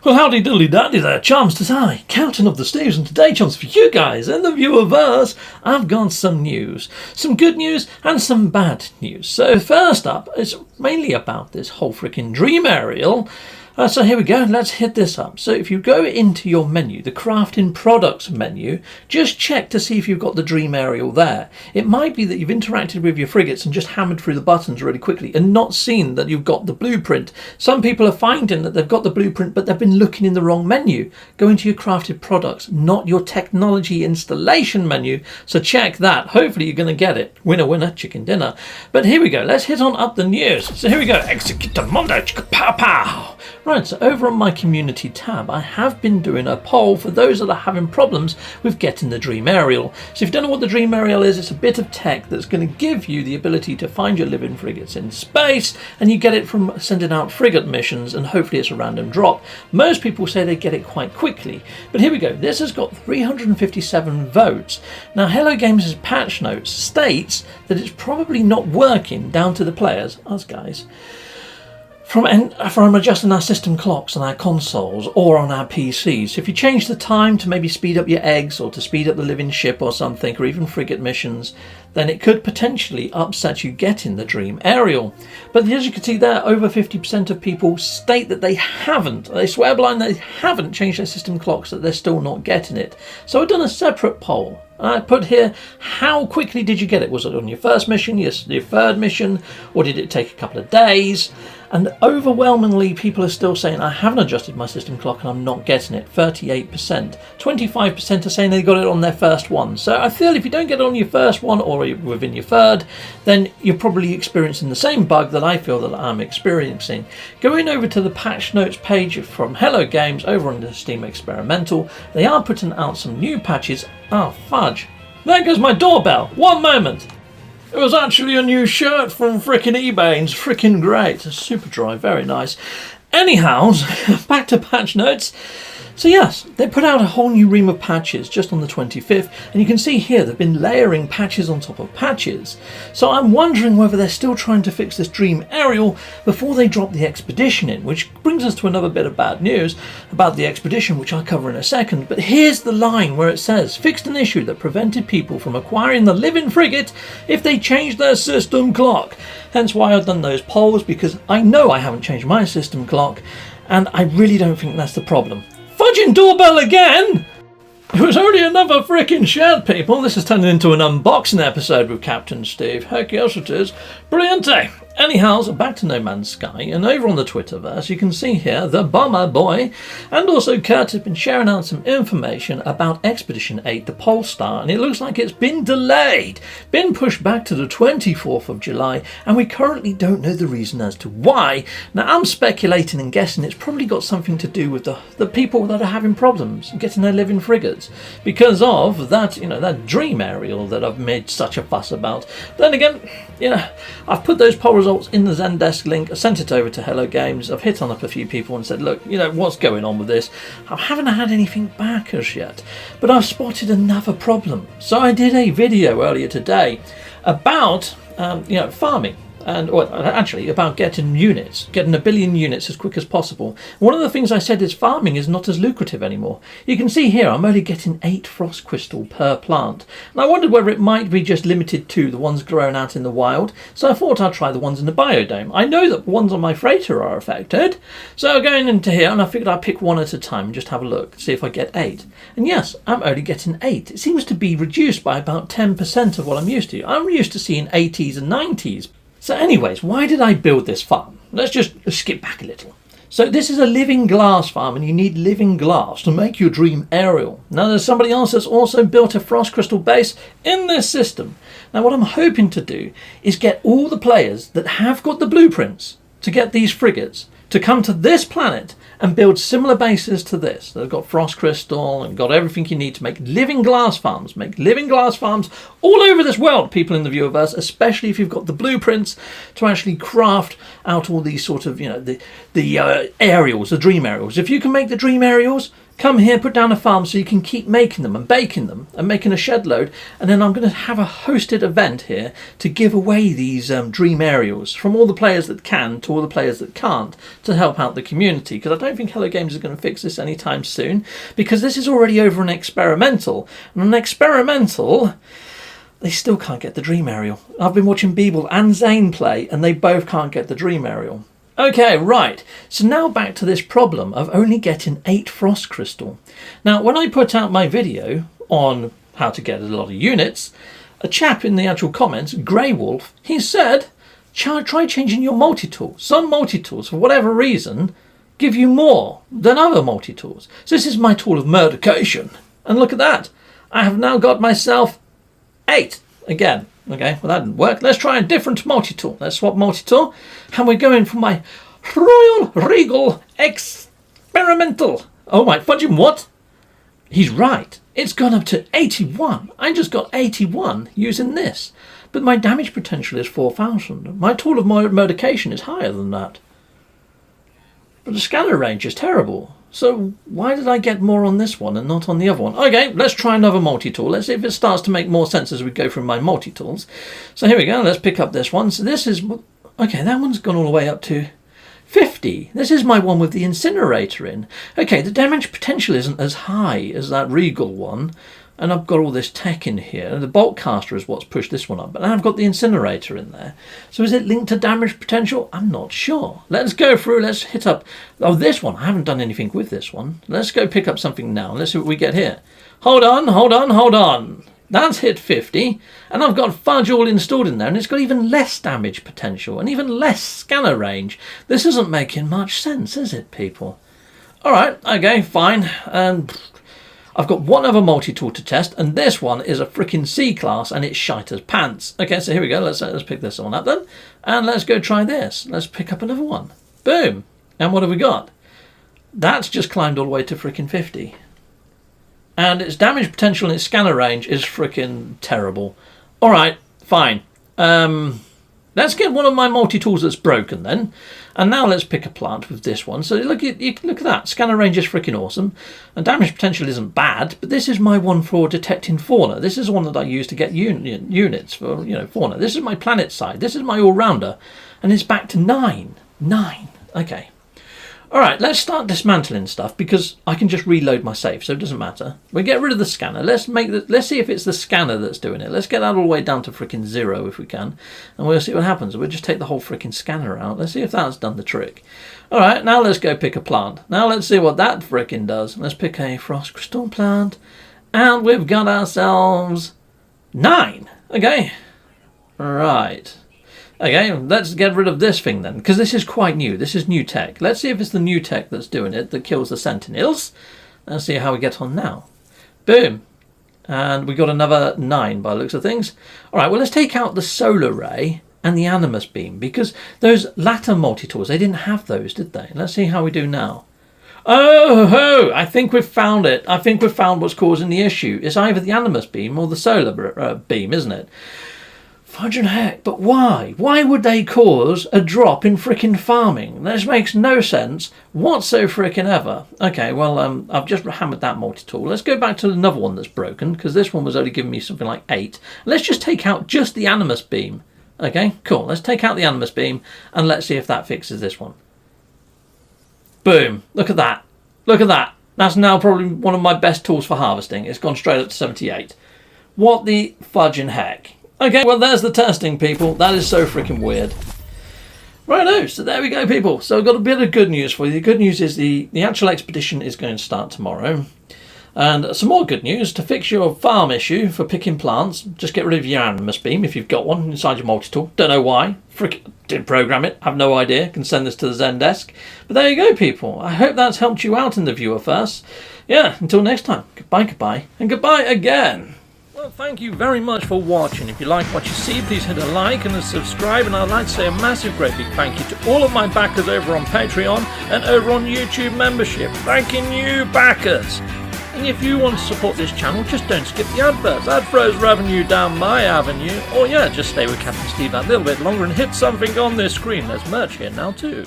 Well, howdy diddly dandy there, chums, 'tis I, Captain of the Steves, and today, chums, for you guys in the viewerverse, I've got some news. Some good news and some bad news. So first up, it's mainly about this whole freaking dream aerial. So here we go, let's hit this up. So if you go into your menu, the crafting products menu, just check to see if you've got the dream aerial there. It might be that you've interacted with your frigates and just hammered through the buttons really quickly and not seen that you've got the blueprint. Some people are finding that they've got the blueprint but they've been looking in the wrong menu. Go into your crafted products, not your technology installation menu. So check that. Hopefully you're going to get it. Winner, winner, chicken dinner. But here we go, let's hit on up the news. So here we go, execute the mondo, chicka pow pow. Right, so over on my community tab, I have been doing a poll for those that are having problems with getting the dream aerial. So if you don't know what the dream aerial is, it's a bit of tech that's going to give you the ability to find your living frigates in space, and you get it from sending out frigate missions, and hopefully it's a random drop. Most people say they get it quite quickly, but here we go. This has got 357 votes. Now, Hello Games' patch notes states that it's probably not working down to the players, us guys, from adjusting our system clocks on our consoles or on our PCs. So if you change the time to maybe speed up your eggs or to speed up the living ship or something, or even frigate missions, then it could potentially upset you getting the dream aerial. But as you can see there, over 50% of people state that they haven't. They swear blind they haven't changed their system clocks, that they're still not getting it. So I've done a separate poll. I put here, how quickly did you get it? Was it on your first mission, your third mission, or did it take a couple of days? And overwhelmingly, people are still saying, I haven't adjusted my system clock and I'm not getting it. 38%. 25% are saying they got it on their first one. So I feel if you don't get it on your first one or within your third, then you're probably experiencing the same bug that I feel that I'm experiencing. Going over to the patch notes page from Hello Games over on the Steam Experimental, they are putting out some new patches. Oh, fudge. There goes my doorbell. One moment. It was actually a new shirt from frickin' eBay, and it's frickin' great. It's super dry, very nice. Anyhow, back to patch notes. So yes, they put out a whole new ream of patches just on the 25th, and you can see here they've been layering patches on top of patches. So I'm wondering whether they're still trying to fix this dream aerial before they drop the expedition in, which brings us to another bit of bad news about the expedition, which I'll cover in a second. But here's the line where it says, fixed an issue that prevented people from acquiring the living frigate if they changed their system clock. Hence why I've done those polls, because I know I haven't changed my system clock, and I really don't think that's the problem. Fudging doorbell again! It was already another frickin' shirt, people. This is turning into an unboxing episode with Captain Steve. Heck yes it is. Brilliante! Anyhow, so back to No Man's Sky, and over on the Twitterverse you can see here the Bomber Boy and also Kurt has been sharing out some information about Expedition 8, the Polestar, and it looks like it's been delayed, been pushed back to the 24th of July, and we currently don't know the reason as to why. Now I'm speculating and guessing it's probably got something to do with the people that are having problems getting their living frigates because of that, that dream aerial that I've made such a fuss about. Then again, I've put those poll results in the Zendesk link. I sent it over to Hello Games. I've hit on up a few people and said, look, what's going on with this? I haven't had anything back as yet, but I've spotted another problem. So I did a video earlier today about farming. And actually about getting units, getting 1 billion units as quick as possible. One of the things I said is farming is not as lucrative anymore. You can see here I'm only getting 8 frost crystal per plant. And I wondered whether it might be just limited to the ones grown out in the wild. So I thought I'd try the ones in the biodome. I know that ones on my freighter are affected. So going into here, and I figured I'd pick one at a time and just have a look, see if I get 8. And yes, I'm only getting 8. It seems to be reduced by about 10% of what I'm used to. I'm used to seeing 80s and 90s. So anyways, why did I build this farm? Let's just skip back a little. So this is a living glass farm, and you need living glass to make your dream aerial. Now there's somebody else that's also built a frost crystal base in this system. Now what I'm hoping to do is get all the players that have got the blueprints to get these frigates to come to this planet and build similar bases to this. They've got frost crystal and got everything you need to make living glass farms. Make living glass farms all over this world, people in the viewerverse, especially if you've got the blueprints to actually craft out all these sort of, the aerials, the dream aerials. If you can make the dream aerials, Come here, put down a farm so you can keep making them and baking them and making a shed load. And then I'm going to have a hosted event here to give away these dream aerials from all the players that can to all the players that can't to help out the community. Because I don't think Hello Games is going to fix this anytime soon, because this is already over an experimental. And an experimental, they still can't get the dream aerial. I've been watching Beeble and Zane play and they both can't get the dream aerial. Okay, right, so now back to this problem of only getting 8 frost crystal. Now, when I put out my video on how to get a lot of units, a chap in the actual comments, Grey Wolf, he said, try changing your multi-tool. Some multi-tools, for whatever reason, give you more than other multi-tools. So this is my tool of murdercation. And look at that. I have now got myself 8 again. Okay, well that didn't work. Let's try a different multi-tool. Let's swap multi-tool. And we're going for my Royal Regal Experimental. Oh my fudging what? He's right. It's gone up to 81. I just got 81 using this. But my damage potential is 4,000. My tool of murdercation is higher than that. But the scanner range is terrible. So why did I get more on this one and not on the other one? Okay, let's try another multi-tool. Let's see if it starts to make more sense as we go through my multi-tools. So here we go. Let's pick up this one. So this is... Okay, that one's gone all the way up to 50. This is my one with the incinerator in. Okay, the damage potential isn't as high as that Regal one. And I've got all this tech in here. The bolt caster is what's pushed this one up. But now I've got the incinerator in there. So is it linked to damage potential? I'm not sure. Let's go through. Let's hit up... Oh, this one. I haven't done anything with this one. Let's go pick up something now. Let's see what we get here. Hold on, hold on, hold on. That's hit 50. And I've got Fudge all installed in there. And it's got even less damage potential. And even less scanner range. This isn't making much sense, is it, people? All right. Okay, fine. I've got one other multi-tool to test, and this one is a freaking C-class, and it's shite as pants. Okay, so here we go. Let's pick this one up then, and let's go try this. Let's pick up another one. Boom. And what have we got? That's just climbed all the way to freaking 50. And its damage potential and its scanner range is freaking terrible. All right, fine. Let's get one of my multi-tools that's broken then. And now let's pick a plant with this one. So look at that. Scanner range is freaking awesome. And damage potential isn't bad. But this is my one for detecting fauna. This is the one that I use to get units for, fauna. This is my planet side. This is my all-rounder. And it's back to 9. 9. Okay. All right, let's start dismantling stuff because I can just reload my save, so it doesn't matter. We get rid of the scanner. Let's see if it's the scanner that's doing it. Let's get that all the way down to freaking 0 if we can, and we'll see what happens. We'll just take the whole freaking scanner out. Let's see if that's done the trick. All right, now let's go pick a plant. Now let's see what that freaking does. Let's pick a frost crystal plant, and we've got ourselves 9. Okay, all right. Okay, let's get rid of this thing then, because this is quite new. This is new tech. Let's see if it's the new tech that's doing it, that kills the sentinels. Let's see how we get on now. Boom. And we got another 9 by the looks of things. All right, well, let's take out the solar ray and the animus beam, because those latter multi-tools, they didn't have those, did they? Let's see how we do now. Oh, I think we've found it. I think we've found what's causing the issue. It's either the animus beam or the solar beam, isn't it? Fudging heck, but why? Why would they cause a drop in frickin' farming? This makes no sense whatso frickin' ever. Okay, well, I've just hammered that multi-tool. Let's go back to another one that's broken, because this one was only giving me something like 8. Let's just take out just the animus beam. Okay, cool. Let's take out the animus beam, and let's see if that fixes this one. Boom. Look at that. Look at that. That's now probably one of my best tools for harvesting. It's gone straight up to 78. What the fudging heck? Okay, well, there's the testing, people. That is so freaking weird. Righto, so there we go, people. So I've got a bit of good news for you. The good news is the actual expedition is going to start tomorrow. And some more good news, to fix your farm issue for picking plants, just get rid of your animus beam if you've got one inside your multi-tool. Don't know why. Didn't program it. Have no idea. Can send this to the Zendesk. But there you go, people. I hope that's helped you out in the viewer first. Yeah, until next time. Goodbye, and goodbye again. Well, thank you very much for watching. If you like what you see, please hit a like and a subscribe. And I'd like to say a massive, great big thank you to all of my backers over on Patreon and over on YouTube membership. Thanking you, backers. And if you want to support this channel, just don't skip the adverts. That throws revenue down my avenue. Or yeah, just stay with Captain Steve that little bit longer and hit something on this screen. There's merch here now too.